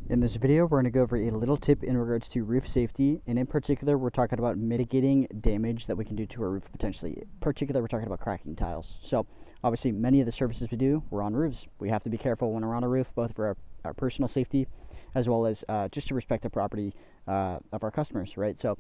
In this video, we're going to go over a little tip in regards to roof safety, and in particular, we're talking about mitigating damage that we can do to our roof potentially. In particular, we're talking about cracking tiles. So, obviously, many of the services we do, we're on roofs. We have to be careful when we're on a roof, both for our personal safety, as well as just to respect the property of our customers, right? So,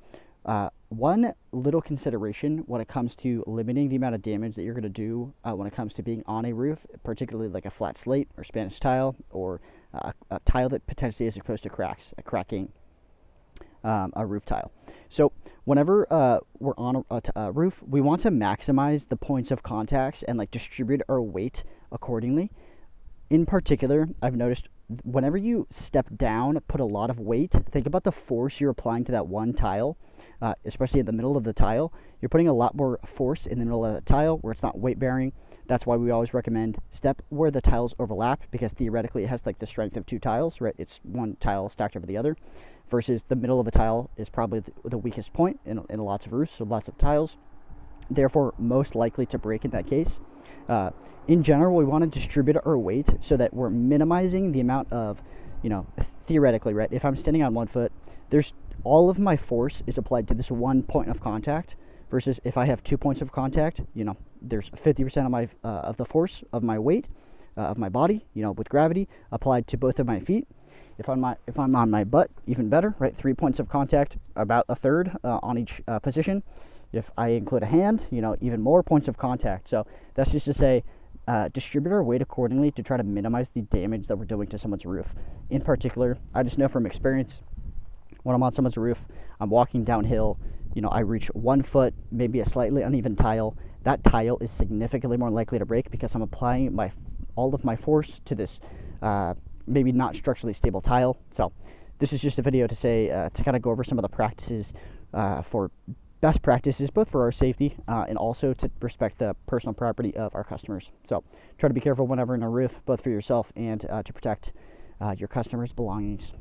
one little consideration when it comes to limiting the amount of damage that you're going to do when it comes to being on a roof, particularly like a flat slate or Spanish tile or a tile that potentially is exposed to cracks, cracking a roof tile. So whenever we're on a roof, we want to maximize the points of contacts and like distribute our weight accordingly. In particular, I've noticed whenever you step down, put a lot of weight, think about the force you're applying to that one tile, especially in the middle of the tile. You're putting a lot more force in the middle of the tile where it's not weight bearing. That's why we always recommend step where the tiles overlap, because theoretically it has like the strength of two tiles, right? It's one tile stacked over the other, versus the middle of a tile is probably the weakest point in lots of roofs, so lots of tiles, therefore most likely to break in that case. In general, we want to distribute our weight so that we're minimizing the amount of, theoretically, right? If I'm standing on 1 foot, there's all of my force is applied to this one point of contact, versus if I have 2 points of contact, there's 50% of my of the force of my weight of my body, with gravity applied to both of my feet. If I'm on my butt, even better, right? 3 points of contact, about a third on each position. If I include a hand, even more points of contact. So that's just to say, distribute our weight accordingly to try to minimize the damage that we're doing to someone's roof. In particular, I just know from experience, when I'm on someone's roof, I'm walking downhill, I reach 1 foot, maybe a slightly uneven tile. That tile is significantly more likely to break because I'm applying all of my force to this maybe not structurally stable tile. So this is just a video to say, to kind of go over some of the practices for best practices, both for our safety and also to respect the personal property of our customers. So try to be careful whenever in a roof, both for yourself and to protect your customers' belongings.